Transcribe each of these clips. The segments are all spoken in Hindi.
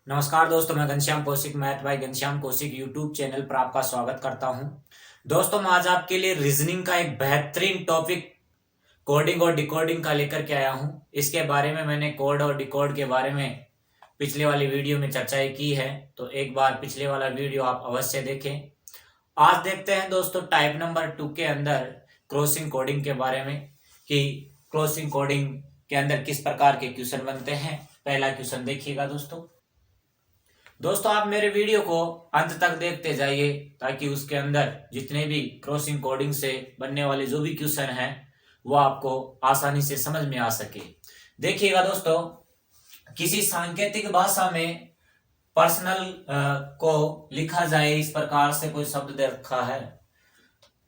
नमस्कार दोस्तों, मैं Ghanshyam Kaushik math bye Ghanshyam Kaushik YouTube channel पर आपका स्वागत करता हूं। दोस्तों, मैं आज आपके लिए रीजनिंग का एक बेहतरीन टॉपिक कोडिंग और डिकोडिंग का लेकर के आया हूं। इसके बारे में मैंने कोड और डिकोड के बारे में पिछले वाली वीडियो में चर्चाएं की है, तो एक बार पिछले वाला वीडियो आप अवश्य देखें। आज देखते हैं दोस्तों टाइप नंबर 2 के अंदर क्रॉसिंग कोडिंग के बारे में कि क्रॉसिंग कोडिंग के अंदर किस प्रकार के क्वेश्चन बनते हैं। पहला क्वेश्चन देखिएगा दोस्तों आप मेरे वीडियो को अंत तक देखते जाइए ताकि उसके अंदर जितने भी क्रॉसिंग कोडिंग से बनने वाले जो भी क्वेश्चन हैं वो आपको आसानी से समझ में आ सके। देखिएगा दोस्तों, किसी सांकेतिक भाषा में पर्सनल को लिखा जाए इस प्रकार से कोई शब्द दे रखा है,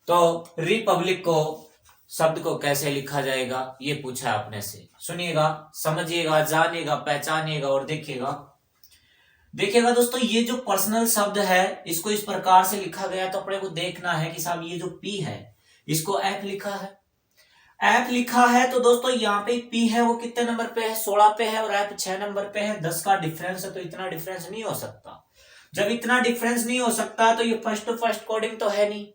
तो रिपब्लिक को शब्द को कैसे लिखा जाएगा ये पूछा है अपने से। सुनिएगा, समझिएगा, जानिएगा, पहचानिएगा और देखिएगा दोस्तों, ये जो पर्सनल शब्द है इसको इस प्रकार से लिखा गया, तो अपने को देखना है कि साहब ये जो पी है इसको एफ लिखा है तो दोस्तों यहाँ पे पी है वो कितने नंबर पे है, 16 पे है, और एफ 6 नंबर पे है। 10 का डिफरेंस है, तो इतना डिफरेंस नहीं हो सकता। जब इतना डिफरेंस नहीं हो सकता तो ये फर्स्ट टू फर्स्ट कोडिंग तो है नहीं।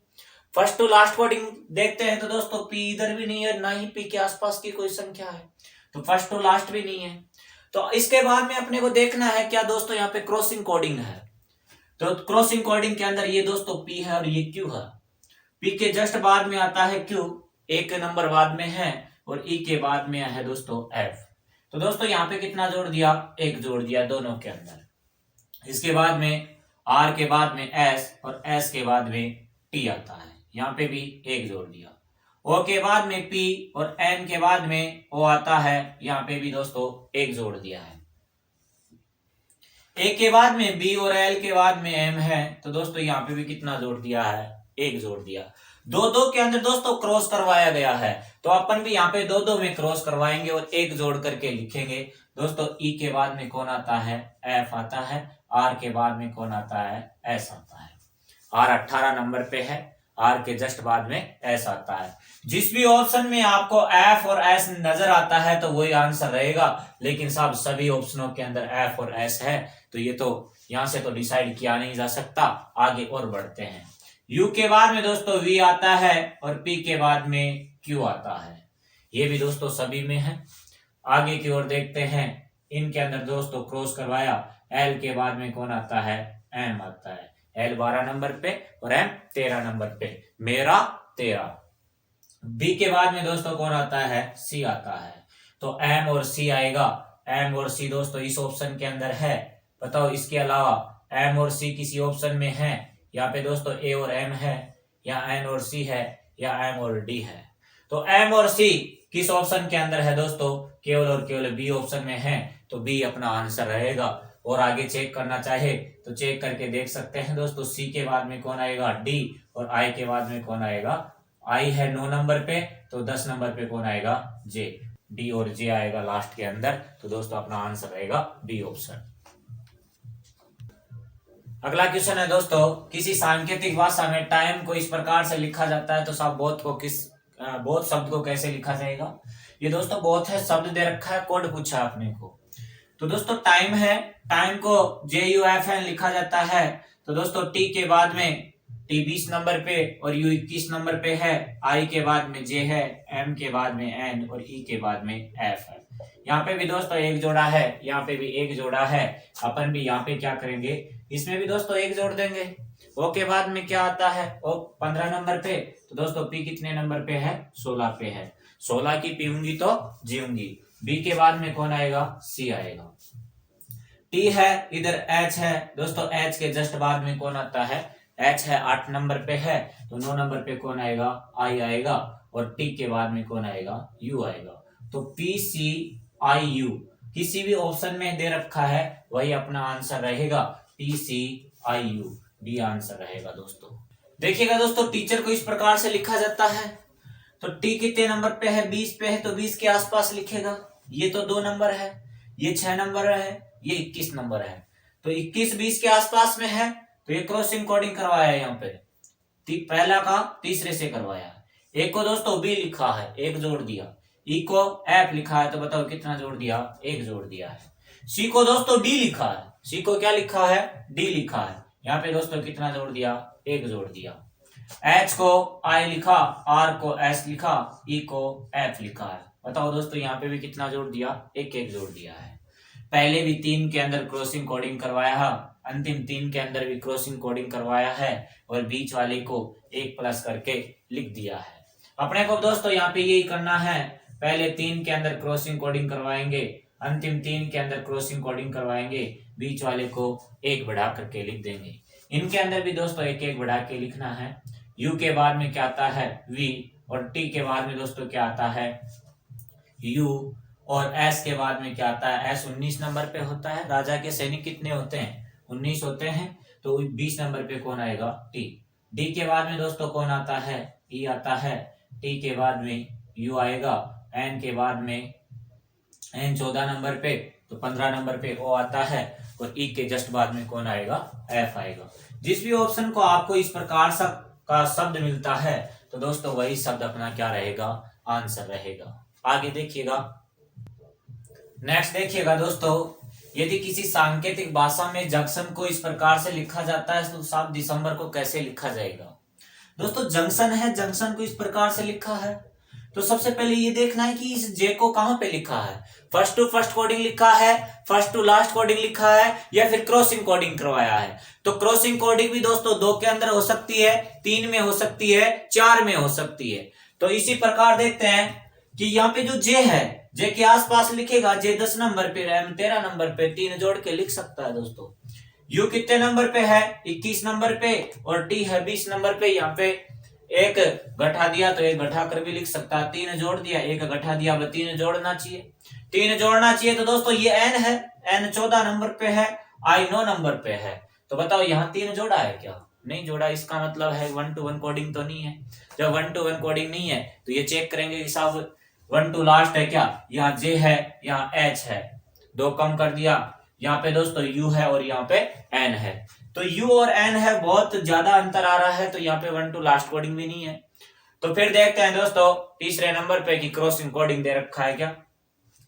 फर्स्ट टू लास्ट कोडिंग देखते हैं तो दोस्तों पी इधर भी नहीं है, ना ही पी के आसपास की कोई संख्या है, तो फर्स्ट टू लास्ट भी नहीं है। तो इसके बाद में अपने को देखना है क्या दोस्तों, यहाँ पे क्रॉसिंग कोडिंग है, तो क्रॉसिंग कोडिंग के अंदर ये दोस्तों पी है और ये क्यू है। पी के जस्ट बाद में आता है क्यू, एक नंबर बाद में है, और ई के बाद में है दोस्तों एफ। तो दोस्तों यहाँ पे कितना जोड़ दिया, एक जोड़ दिया दोनों के अंदर। इसके बाद में आर के बाद में एस और एस के बाद में टी आता है, यहाँ पे भी एक जोड़ दिया। ओ के बाद में पी और एन के बाद में ओ आता है, यहाँ पे भी दोस्तों एक जोड़ दिया है। ए के बाद में बी और एल के बाद में एम है, तो दोस्तों यहाँ पे भी कितना जोड़ दिया है, एक जोड़ दिया। दो दो के अंदर दोस्तों क्रॉस करवाया गया है, तो अपन भी यहाँ पे दो दो में क्रॉस करवाएंगे और एक जोड़ करके लिखेंगे। दोस्तों ई के बाद में कौन आता है, एफ आता है। आर के बाद में कौन आता है, एस आता है। आर 18 नंबर पे है, आर के जस्ट बाद में एस आता है। जिस भी ऑप्शन में आपको एफ और एस नजर आता है तो वही आंसर रहेगा, लेकिन साहब सभी ऑप्शनों के अंदर एफ और एस है, तो ये तो यहां से तो डिसाइड किया नहीं जा सकता। आगे और बढ़ते हैं। यू के बाद में दोस्तों वी आता है और पी के बाद में क्यू आता है, ये भी दोस्तों सभी में है। आगे की ओर देखते हैं, इनके अंदर दोस्तों क्रॉस करवाया, एल के बाद में कौन आता है, एम आता है। एल 12 नंबर पे और एम 13 नंबर पे, मेरा 13। बी के बाद में दोस्तों कौन आता है, सी आता है, तो एम और सी आएगा। एम और सी दोस्तों इस ऑप्शन के अंदर है, बताओ इसके अलावा एम और सी किसी ऑप्शन में है? यहाँ पे दोस्तों ए और एम है, या एन और सी है, या एम और डी है। तो एम और सी किस ऑप्शन के अंदर है दोस्तों, केवल और केवल बी ऑप्शन में है, तो बी अपना आंसर रहेगा। और आगे चेक करना चाहे तो चेक करके देख सकते हैं दोस्तों, सी के बाद में कौन आएगा, डी, और आई के बाद में कौन आएगा, आई है 9 नंबर पे, तो 10 नंबर पे कौन आएगा, जे। डी और जे आएगा लास्ट के अंदर, तो दोस्तों अपना आंसर रहेगा बी ऑप्शन। अगला क्वेश्चन है दोस्तों, किसी सांकेतिक भाषा में टाइम को इस प्रकार से लिखा जाता है, तो साहब बहुत शब्द को कैसे लिखा जाएगा। ये दोस्तों बहुत है शब्द दे रखा है, कोड पूछा है अपने को। तो दोस्तों टाइम है, टाइम को JUFN लिखा जाता है, तो दोस्तों टी के बाद में टी 20 नंबर पे और यू 21 नंबर पे है। आई के बाद में जे है, एम के बाद में एन और ई के बाद में एफ है। यहाँ पे भी दोस्तों एक जोड़ा है, यहाँ पे भी एक जोड़ा है। अपन भी यहाँ पे क्या करेंगे, इसमें भी दोस्तों एक जोड़ देंगे। ओ के बाद में क्या आता है, ओ 15 नंबर पे, तो दोस्तों पी कितने नंबर पे है, 16 पे है। 16 की पीऊंगी तो जीऊंगी। बी के बाद में कौन आएगा, सी आएगा। टी है, इधर एच है, दोस्तों एच के जस्ट बाद में कौन आता है, एच है 8 नंबर पे है, तो 9 नंबर पे कौन आएगा, आई आएगा। और टी के बाद में कौन आएगा, यू आएगा। तो PCIU किसी भी ऑप्शन में दे रखा है वही अपना आंसर रहेगा, PCIU डी आंसर रहेगा दोस्तों। देखिएगा दोस्तों, टीचर को इस प्रकार से लिखा जाता है, तो टी कितने नंबर पे है, 20 पे है, तो 20 के आसपास लिखेगा। ये तो 2 नंबर है, ये 6 नंबर है, ये 21 नंबर है, तो 21 20 के आसपास में है, तो ये क्रॉसिंग कोडिंग करवाया है। यहाँ पे पहला का तीसरे से करवाया। एक को दोस्तों बी लिखा है, एक जोड़ दिया। ई को एफ लिखा है, तो बताओ कितना जोड़ दिया, एक जोड़ दिया है। सी को दोस्तों डी लिखा है, सी को क्या लिखा है, डी लिखा है। यहाँ पे दोस्तों कितना जोड़ दिया, एक जोड़ दिया। एच को आई लिखा, आर को एस लिखा, ई को एफ लिखा है। बताओ दोस्तों यहाँ पे भी कितना जोड़ दिया, एक एक जोड़ दिया है। पहले भी 3 के अंदर क्रॉसिंग कोडिंग करवाया है, अंतिम 3 के अंदर भी क्रॉसिंग कोडिंग करवाया है और बीच वाले को 1 प्लस करके लिख दिया है। अपने को दोस्तों यहाँ पे यही करना है, पहले 3 के अंदर क्रॉसिंग कोडिंग करवाएंगे, अंतिम 3 के अंदर क्रॉसिंग कोडिंग करवाएंगे, बीच वाले को 1 बढ़ा करके लिख देंगे। इनके अंदर भी दोस्तों 1 बढ़ा के लिखना है। यू के बाद में क्या आता है, वी, और टी के बाद में दोस्तों क्या आता है, यू, और एस के बाद में क्या आता है, एस 19 नंबर पे होता है। राजा के सैनिक कितने होते हैं, 19 होते हैं, तो 20 नंबर पे कौन आएगा, टी। डी के बाद में दोस्तों कौन आता है, ई आता है। टी के बाद में यू आएगा। एन के बाद में एन 14 नंबर पे, तो 15 नंबर पे ओ आता है, और ई के जस्ट बाद में कौन आएगा, एफ आएगा। जिस भी ऑप्शन को आपको इस प्रकार का शब्द मिलता है तो दोस्तों वही शब्द अपना क्या रहेगा, आंसर रहेगा। आगे देखिएगा, नेक्स्ट देखिएगा दोस्तों, यदि किसी सांकेतिक भाषा में जंक्शन को इस प्रकार से लिखा जाता है तो 7 दिसंबर को कैसे लिखा जाएगा। दोस्तों जंक्शन है, जंक्शन को इस प्रकार से लिखा है तो सबसे पहले ये देखना है कि इस जे को कहां पे लिखा है, फर्स्ट टू फर्स्ट कोडिंग लिखा है, फर्स्ट टू लास्ट कोडिंग लिखा है, या फिर क्रॉसिंग कोडिंग करवाया है। तो क्रॉसिंग कोडिंग भी दोस्तों 2 के अंदर हो सकती है, 3 में हो सकती है, 4 में हो सकती है। तो इसी प्रकार देखते हैं कि यहाँ पे जो जे है, जे के आसपास लिखेगा, जे 10 नंबर पे, एम 13 नंबर पे, 3 जोड़ के लिख सकता है दोस्तों। यू कितने नंबर पे है, 21 नंबर पे, और टी है 20 नंबर पे। यहाँ पे 1 घटा दिया तो 1 घटा कर भी लिख सकता है, 3 जोड़ दिया, 1 घटा दिया, 3 जोड़ना चाहिए, 3 जोड़ना चाहिए। तो दोस्तों ये एन है, एन 14 नंबर पे है, आई 9 नंबर पे है। तो बताओ यहाँ 3 जोड़ा है क्या, नहीं जोड़ा, इसका मतलब है 1 to 1 कोडिंग तो नहीं है। जब 1 to 1 कोडिंग नहीं है तो ये चेक करेंगे कि साहब 1 to लास्ट है क्या, यहाँ जे है, यहाँ एच है, 2 कम कर दिया, यहाँ पे दोस्तों यू है और यहाँ पे एन है। तो यू और एन है, बहुत ज्यादा अंतर आ रहा है, तो यहाँ पे 1 to लास्ट कोडिंग भी नहीं है। तो फिर देखते हैं दोस्तों तीसरे नंबर पे कि क्रॉसिंग कोडिंग दे रखा है क्या।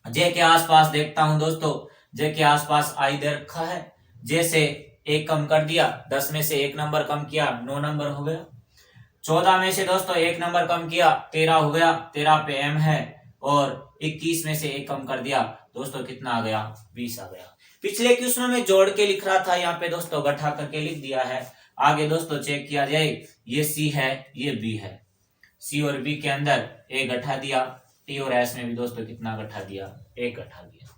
जे के आसपास देखता हूं दोस्तों, जे के आसपास आई दे रखा है, जे से 1 कम कर दिया, 10 में से 1 नंबर कम किया, 9 नंबर हो गया। 14 में से दोस्तों 1 नंबर कम किया, 13 हो गया, 13 पे एम है, और 21 में से 1 कम कर दिया दोस्तों, कितना आ गया, 20 आ गया। पिछले क्वेश्चन में जोड़ के लिख रहा था, यहाँ पे दोस्तों घटा करके लिख दिया है। आगे दोस्तों चेक किया जाए, ये सी है, ये बी है, सी और बी के अंदर 1 घटा दिया, टी और एस में भी दोस्तों कितना घटा दिया, 1 घटा दिया।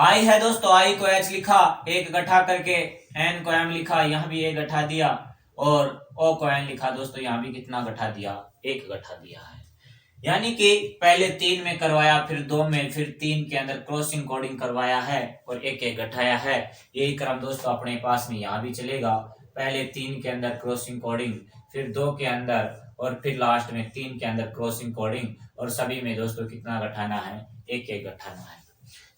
आई है दोस्तों, आई को एच लिखा, 1 घटा करके, एन को एम लिखा, यहाँ भी 1 घटा दिया, और ओ को एन लिखा दोस्तों, यहाँ भी कितना घटा दिया, 1 घटा दिया है। यानी कि पहले 3 में करवाया, फिर 2 में, फिर 3 के अंदर क्रॉसिंग कोडिंग करवाया है और 1 घटाया है। यही क्रम दोस्तों अपने पास में यहाँ भी चलेगा, पहले 3 के अंदर क्रॉसिंग कोडिंग, फिर 2 के अंदर, और फिर लास्ट में 3 के अंदर क्रॉसिंग कोडिंग, और सभी में दोस्तों कितना घटाना है, 1 घटाना है।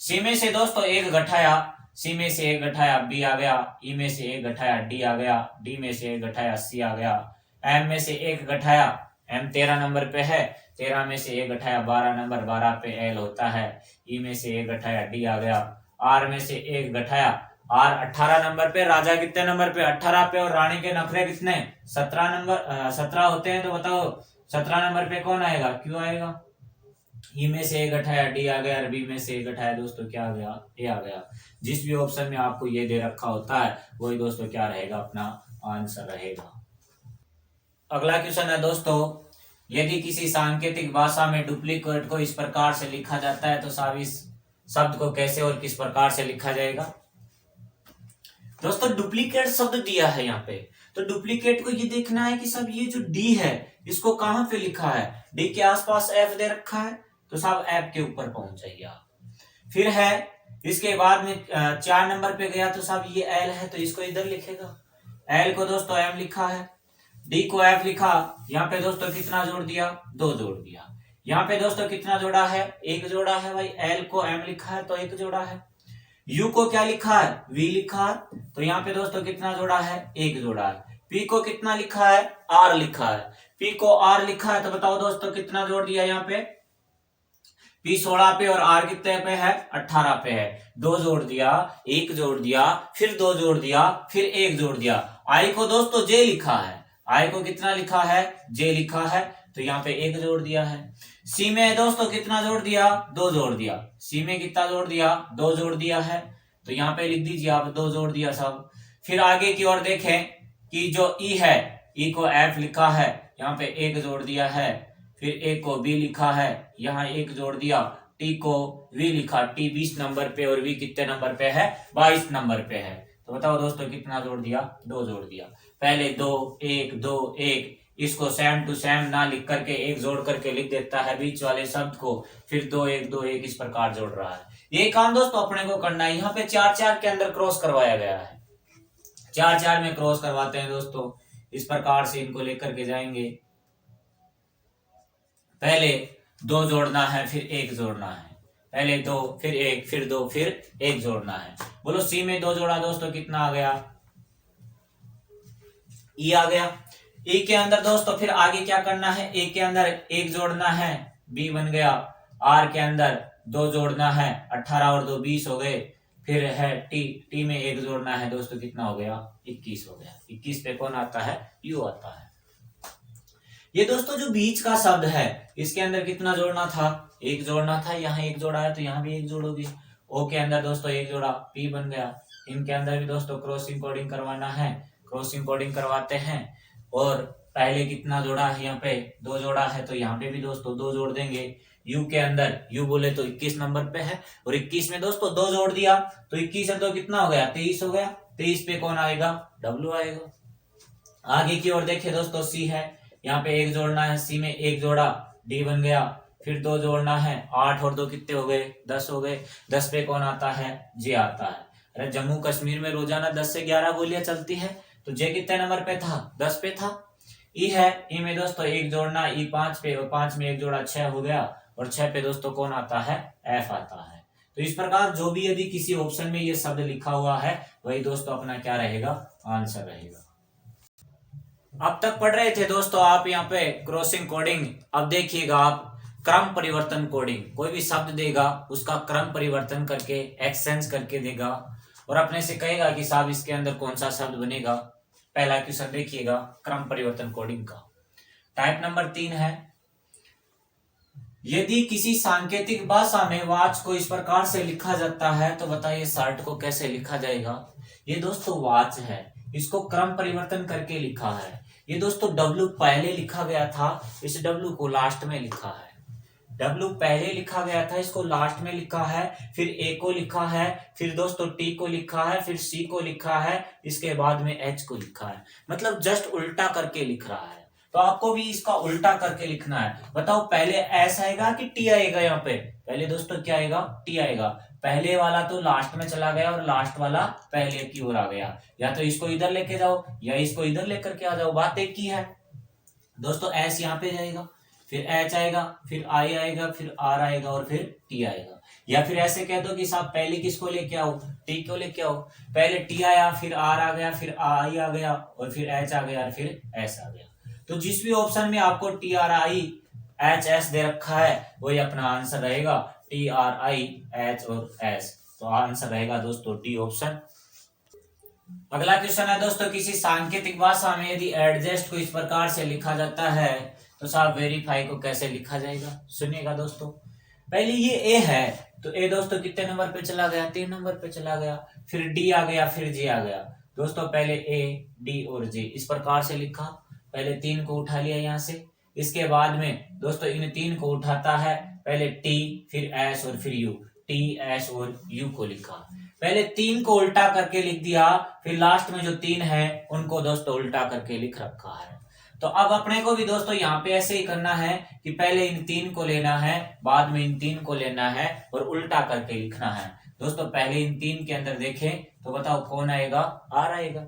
सी में से दोस्तों 1 घटाया, सी में से 1 घटाया, बी आ गया, ई में से 1 घटाया, डी आ गया, डी में से 1 घटाया, सी आ गया, एम में से 1 घटाया, एम 13 नंबर पे है, 13 में से 1 घटाया, 12 नंबर, 12 पे एल होता है, ई में से 1 घटाया, डी आ गया, आर में से 1 घटाया, आर 18 नंबर पे, राजा कितने नंबर पे, 18 पे, और रानी के नखरे कितने, 17 नंबर, 17 होते हैं। तो बताओ 17 नंबर पे कौन आएगा, क्यों आएगा, ई में से 1 घटाया, डी आ गया, बी में से 1 घटाया दोस्तों, क्या आ गया, ए आ गया। जिस भी ऑप्शन में आपको ये दे रखा होता है वही दोस्तों क्या रहेगा, अपना आंसर रहेगा। अगला क्वेश्चन है दोस्तों, यदि किसी सांकेतिक भाषा में डुप्लीकेट को इस प्रकार से लिखा जाता है तो साहब इस शब्द को कैसे और किस प्रकार से लिखा जाएगा। दोस्तों डुप्लीकेट शब्द दिया है यहाँ पे, तो डुप्लीकेट को ये देखना है कि सब ये जो डी है इसको कहां पे लिखा है, डी के आसपास एफ दे रखा है तो साहब एफ के ऊपर पहुंच जाइए आप। फिर है इसके बाद में 4 नंबर पे गया तो साहब ये एल है तो इसको इधर लिखेगा, एल को दोस्तों एम लिखा है, डी को एफ लिखा, यहाँ पे दोस्तों कितना जोड़ दिया, 2 जोड़ दिया। यहाँ पे दोस्तों कितना जोड़ा है, 1 जोड़ा है भाई, एल को एम लिखा है तो 1 जोड़ा है। यू को क्या लिखा है, वी लिखा है, तो यहाँ पे दोस्तों कितना जोड़ा है, 1 जोड़ा है। पी को कितना लिखा है, आर लिखा है, पी को आर लिखा है, तो बताओ दोस्तों कितना जोड़ दिया यहाँ पे, P 16 पे और R कितने पे है, 18 पे है। 2 जोड़ दिया, 1 जोड़ दिया, फिर 2 जोड़ दिया, फिर 1 जोड़ दिया। I को दोस्तों J लिखा है, I को कितना लिखा है, J लिखा है, तो यहाँ पे 1 जोड़ दिया है। C में दोस्तों कितना जोड़ दिया, 2 जोड़ दिया। C में कितना जोड़ दिया, 2 जोड़ दिया है, तो यहाँ पे लिख दीजिए आप 2 जोड़ दिया सब। फिर आगे की ओर देखें कि जो E है, E को F लिखा है, यहाँ पे 1 जोड़ दिया है। फिर A को B लिखा है, यहाँ 1 जोड़ दिया। T को V लिखा, T 20 नंबर पे और V कितने नंबर पे है, 22 नंबर पे है। तो बताओ दोस्तों कितना जोड़ दिया, 2 जोड़ दिया। पहले 2 1 2 1, इसको सेम टू सेम ना लिख करके 1 जोड़ करके लिख देता है बीच वाले शब्द को, फिर 2 1 2 1 इस प्रकार जोड़ रहा है। ये काम दोस्तों अपने को करना है। यहाँ पे 4 4 के अंदर क्रॉस करवाया गया है, 4 4 में क्रॉस करवाते हैं दोस्तों। इस प्रकार से इनको लेकर के जाएंगे। पहले 2 जोड़ना है, फिर 1 जोड़ना है। पहले 2 फिर 1 फिर 2 फिर 1 जोड़ना है। बोलो C में 2 जोड़ा दोस्तों कितना आ गया, E आ गया। E के अंदर दोस्तों फिर आगे क्या करना है, A के अंदर 1 जोड़ना है, B बन गया। R के अंदर 2 जोड़ना है, 18 और 2 20 हो गए। फिर है T में 1 जोड़ना है दोस्तों, कितना हो गया, 21 हो गया। 21 पे कौन आता है, U आता है। ये दोस्तों जो बीच का शब्द है, इसके अंदर कितना जोड़ना था, 1 जोड़ना था। यहाँ 1 जोड़ा है तो यहाँ भी 1 जोड़ोगे। O के अंदर दोस्तों 1 जोड़ा, P बन गया। इनके अंदर भी दोस्तों क्रॉसिंग कोडिंग करवाना है, क्रॉसिंग कोडिंग करवाते हैं। और पहले कितना जोड़ा है, यहाँ पे 2 जोड़ा है, तो यहाँ पे भी दोस्तों 2 जोड़ देंगे। U के अंदर U बोले तो 21 नंबर पे है, और 21 में दोस्तों 2 जोड़ दिया, तो 21 है तो कितना हो गया, 23 हो गया। 23 पे कौन आएगा, W आएगा। आगे की ओर देखिए दोस्तों, C है, यहाँ पे 1 जोड़ना है, C में 1 जोड़ा, D बन गया। फिर 2 जोड़ना है, 8 और 2 कितने हो गए, 10 हो गए। 10 पे कौन आता है, J आता है। अरे जम्मू कश्मीर में रोजाना 10 से 11 गोलियां चलती है, तो J कितने नंबर पे था, 10 पे था। E है, E में दोस्तों 1 जोड़ना, E 5 पे, और 5 में 1 जोड़ा 6 हो गया, और 6 पे दोस्तों कौन आता है, F आता है। तो इस प्रकार जो भी यदि किसी ऑप्शन में ये शब्द लिखा हुआ है, वही दोस्तों अपना क्या रहेगा, आंसर रहेगा। अब तक पढ़ रहे थे दोस्तों आप यहाँ पे क्रॉसिंग कोडिंग। अब देखिएगा आप क्रम परिवर्तन कोडिंग। कोई भी शब्द देगा, उसका क्रम परिवर्तन करके एक्सचेंज करके देगा, और अपने से कहेगा कि साहब इसके अंदर कौन सा शब्द बनेगा। पहला क्वेश्चन देखिएगा क्रम परिवर्तन कोडिंग का। टाइप नंबर 3 है, यदि किसी सांकेतिक भाषा में वाच को इस प्रकार से लिखा जाता है, तो बताइए शर्ट को कैसे लिखा जाएगा। ये दोस्तों वाच है, इसको क्रम परिवर्तन करके लिखा है। ये दोस्तों W पहले लिखा गया था, इस W को लास्ट में लिखा है। W पहले लिखा गया था, इसको लास्ट में लिखा है। फिर A को लिखा है, फिर दोस्तों T को लिखा है, फिर C को लिखा है, इसके बाद में H को लिखा है। मतलब जस्ट उल्टा करके लिख रहा है। तो आपको भी इसका उल्टा करके लिखना है। बताओ पहले S आएगा कि T आएगा। यहाँ पे पहले दोस्तों क्या आएगा, T आएगा। पहले वाला तो लास्ट में चला गया, और लास्ट वाला पहले की ओर आ गया। या तो इसको इधर लेके जाओ, या इसको इधर लेकर के आ जाओ, बात एक ही है दोस्तों। S यहाँ पे जाएगा, फिर H आएगा, फिर I आएगा, फिर R आएगा, और फिर T आएगा। या फिर ऐसे कह दो कि साहब पहले किसको लेके आओ, T को लेके आओ। पहले T आया, फिर R आ गया, फिर I आ गया, और फिर H आ गया, और फिर S आ गया। तो जिस भी ऑप्शन में आपको TRIHS दे रखा है, वही अपना आंसर रहेगा, TRIH और S। तो आंसर रहेगा दोस्तों डी ऑप्शन। अगला क्वेश्चन है दोस्तों, किसी सांकेतिक भाषा में यदि एडजस्ट को इस प्रकार से लिखा जाता है, तो साहब वेरीफाई को कैसे लिखा जाएगा। सुनिएगा दोस्तों, पहले ये ए है, तो ए दोस्तों कितने नंबर पे चला गया, 3 नंबर पे चला गया। फिर डी आ गया, फिर जे आ गया। दोस्तों पहले ए, डी और जे इस प्रकार से लिखा। पहले 3 को उठा लिया यहाँ से, इसके बाद में दोस्तों इन 3 को उठाता है, पहले टी, फिर एस और फिर यू। टी, एस और यू को लिखा। पहले 3 को उल्टा करके लिख दिया, फिर लास्ट में जो 3 है उनको दोस्तों उल्टा करके लिख रखा है। तो अब अपने को भी दोस्तों यहाँ पे ऐसे ही करना है कि पहले इन 3 को लेना है, बाद में इन 3 को लेना है, और उल्टा करके लिखना है। दोस्तों पहले इन 3 के अंदर देखें तो बताओ कौन आएगा, आर आएगा।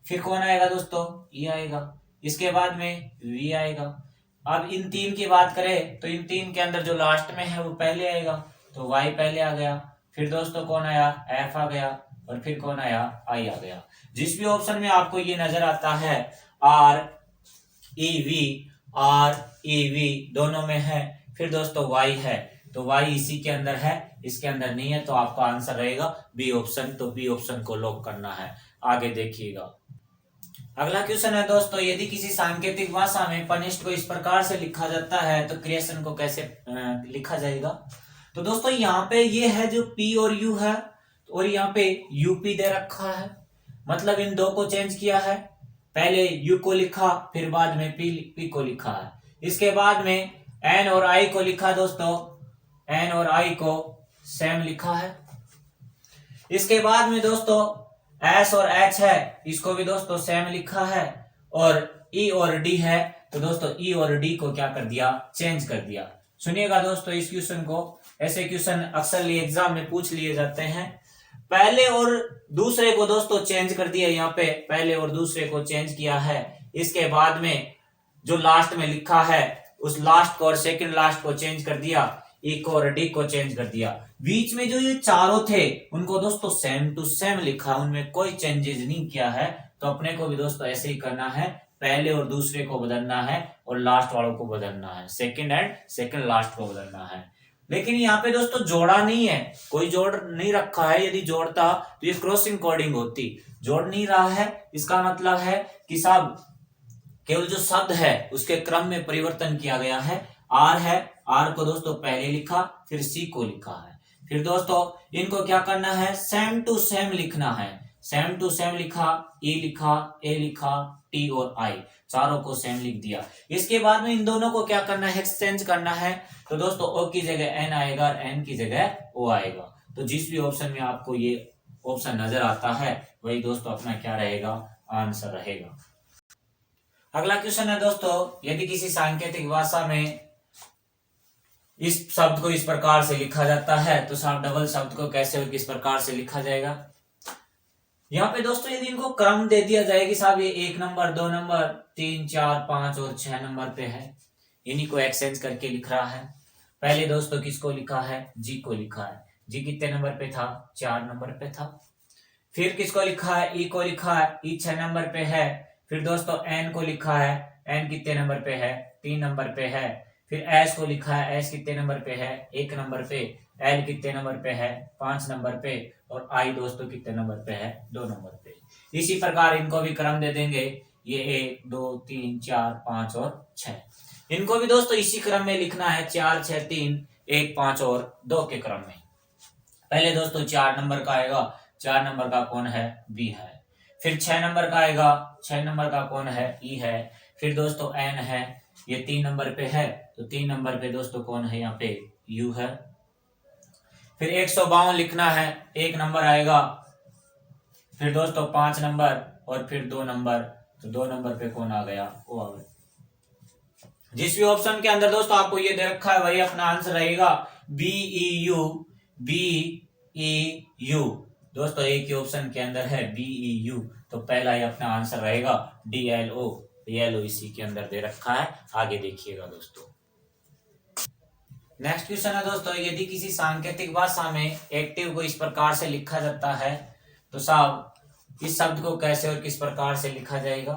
फिर कौन आएगा दोस्तों, ई आएगा। इसके बाद में वी आएगा। अब इन 3 की बात करें तो इन 3 के अंदर जो लास्ट में है वो पहले आएगा, तो वाई पहले आ गया। फिर दोस्तों कौन आया, एफ आ गया, और फिर कौन आया, आई आ गया। जिस भी ऑप्शन में आपको ये नजर आता है आर ई वी दोनों में है, फिर दोस्तों वाई है, तो वाई इसी के अंदर है, इसके अंदर नहीं है, तो आपका आंसर रहेगा बी ऑप्शन। तो बी ऑप्शन को लॉक करना है। आगे देखिएगा। अगला क्वेश्चन है दोस्तों, यदि किसी सांकेतिक भाषा में पनिष्ड को इस प्रकार से लिखा जाता है तो क्रिएशन को कैसे लिखा जाएगा। तो दोस्तों यहाँ पे ये है जो पी और यू है, और यहाँ पे यूपी दे रखा है, मतलब इन दो को चेंज किया है। पहले यू को लिखा, फिर बाद में पी को लिखा है। इसके बाद में एन और आई को लिखा दोस्तों, एन और आई को सेम लिखा है। इसके बाद में दोस्तों एस और एच है, इसको भी दोस्तों सेम लिखा है। और ई और डी है, तो दोस्तों ई और डी को क्या कर दिया, चेंज कर दिया। सुनिएगा दोस्तों इस क्वेश्चन को, ऐसे क्वेश्चन अक्सर एग्जाम में पूछ लिए जाते हैं। पहले और दूसरे को दोस्तों चेंज कर दिया, यहाँ पे पहले और दूसरे को चेंज किया है। इसके बाद में जो लास्ट में लिखा है उस लास्ट को और सेकंड लास्ट को चेंज कर दिया, ई को और डी को चेंज कर दिया। बीच में जो ये चारों थे उनको दोस्तों सेम टू सेम लिखा, उनमें कोई चेंजेस नहीं किया है। तो अपने को भी दोस्तों ऐसे ही करना है, पहले और दूसरे को बदलना है और लास्ट वालों को बदलना है, सेकंड एंड सेकंड लास्ट को बदलना है। लेकिन यहाँ पे दोस्तों जोड़ा नहीं है, कोई जोड़ नहीं रखा है। यदि जोड़ता तो ये क्रॉसिंग कोडिंग होती, जोड़ नहीं रहा है। इसका मतलब है कि साहब केवल जो शब्द है उसके क्रम में परिवर्तन किया गया है। आर है, आर को दोस्तों पहले लिखा, फिर सी को लिखा है। फिर दोस्तों इनको क्या करना है, सेम टू सेम लिखना है। सेम टू सेम लिखा, ई लिखा, ए लिखा, टी और आई, चारों को सेम लिख दिया। इसके बाद में इन दोनों को क्या करना है, एक्सचेंज करना है। तो दोस्तों ओ की जगह एन आएगा और एन की जगह ओ आएगा। तो जिस भी ऑप्शन में आपको ये ऑप्शन नजर आता है वही दोस्तों अपना क्या रहेगा, आंसर रहेगा। अगला क्वेश्चन है दोस्तों, यदि किसी सांकेतिक भाषा में इस शब्द को इस प्रकार से लिखा जाता है तो साहब डबल शब्द को कैसे और किस प्रकार से लिखा जाएगा। यहाँ पे दोस्तों यदि इनको क्रम दे दिया जाए कि साहब ये 1 नंबर, 2 नंबर, 3, 4, 5 और 6 नंबर पे है, इन्हीं को एक्सचेंज करके लिख रहा है। पहले दोस्तों किसको लिखा है, जी को लिखा है। जी कितने नंबर पे था, 4 नंबर पे था। फिर किसको लिखा है, ई को लिखा है, ई 6 नंबर पे है। फिर दोस्तों एन को लिखा है, एन कितने नंबर पे है, 3 नंबर पे है। फिर एस को लिखा है, एस कितने नंबर पे है, 1 नंबर पे। एल कितने नंबर पे है, 5 नंबर पे। और आई दोस्तों कितने नंबर पे है, 2 नंबर पे। इसी प्रकार इनको भी क्रम दे देंगे, ये 1, 2, 3, 4, 5 और 6। इनको भी दोस्तों इसी क्रम में लिखना है, 4, 6, 3, 1, 5 और 2 के क्रम में। पहले दोस्तों 4 नंबर का आएगा, 4 नंबर का कौन है, बी है। फिर 6 नंबर का आएगा, 6 नंबर का कौन है, ई है। फिर दोस्तों एन है, ये 3 नंबर पे है, तो 3 नंबर पे दोस्तों कौन है, यहाँ पे यू है। फिर 152 लिखना है, 1 नंबर आएगा। फिर दोस्तों 5 नंबर और फिर 2 नंबर, तो 2 नंबर पे कौन आ गया, वो आ गया। जिस भी ऑप्शन के अंदर दोस्तों आपको ये दे रखा है वही अपना आंसर रहेगा, B E U, B E U. दोस्तों एक ही ऑप्शन के अंदर है बी ई यू, तो पहला ही अपना आंसर रहेगा डी एल ओ। येलो इसी के अंदर दे रखा है। आगे देखिएगा दोस्तों। नेक्स्ट क्वेश्चन है दोस्तों, यदि किसी सांकेतिक भाषा में एक्टिव को इस प्रकार से लिखा जाता है तो साहब इस शब्द को कैसे और किस प्रकार से लिखा जाएगा।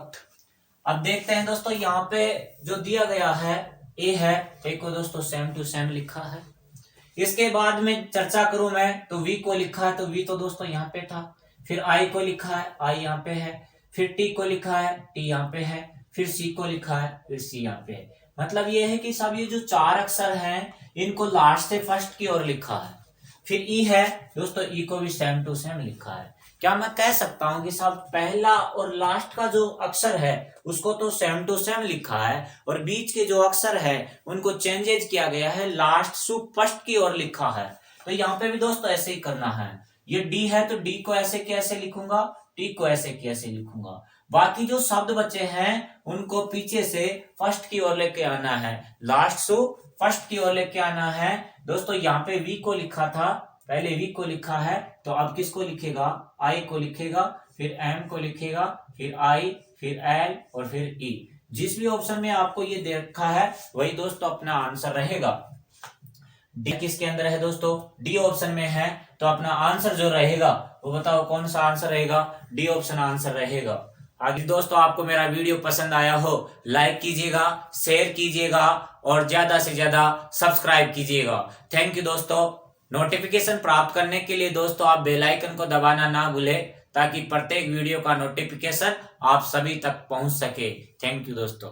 अब देखते हैं दोस्तों, यहाँ पे जो दिया गया है ए है, ए को दोस्तों सेम टू सेम लिखा है। इसके बाद में चर्चा करूं मैं तो वी को लिखा है, तो वी तो दोस्तों यहाँ पे था। फिर आई को लिखा है, आई यहाँ पे है। फिर टी को लिखा है, टी यहाँ पे है। फिर सी को लिखा है, फिर सी यहाँ पे है। मतलब ये है कि सब ये जो 4 अक्षर हैं इनको लास्ट से फर्स्ट की ओर लिखा है। फिर ई है दोस्तों, ई को भी सेम टू सेम लिखा है। क्या मैं कह सकता हूं कि साहब पहला और लास्ट का जो अक्षर है उसको तो सेम टू सेम लिखा है और बीच के जो अक्षर है उनको चेंजेज किया गया है, लास्ट से फर्स्ट की ओर लिखा है। तो यहाँ पे भी दोस्तों ऐसे ही करना है। ये डी है तो डी को ऐसे कैसे लिखूंगा, टी को ऐसे कैसे लिखूंगा। बाकी जो शब्द बचे हैं उनको पीछे से फर्स्ट की ओर लेके आना है, लास्ट से फर्स्ट की ओर लेके आना है। दोस्तों यहाँ पे वी को लिखा था, पहले वी को लिखा है, तो अब किसको लिखेगा, आई को लिखेगा। फिर एम को लिखेगा, फिर आई, फिर एल और फिर ई। जिस भी ऑप्शन में आपको ये दे रखा है वही दोस्तों अपना आंसर रहेगा। डी किसके अंदर है दोस्तों, डी ऑप्शन में है, तो अपना आंसर जो रहेगा वो बताओ कौन सा आंसर रहेगा, डी ऑप्शन आंसर रहेगा। आगे दोस्तों आपको मेरा वीडियो पसंद आया हो लाइक कीजिएगा, शेयर कीजिएगा और ज्यादा से ज्यादा सब्सक्राइब कीजिएगा। थैंक यू दोस्तों। नोटिफिकेशन प्राप्त करने के लिए दोस्तों आप बेल आइकन को दबाना ना भूलें, ताकि प्रत्येक वीडियो का नोटिफिकेशन आप सभी तक पहुंच सके। थैंक यू दोस्तों।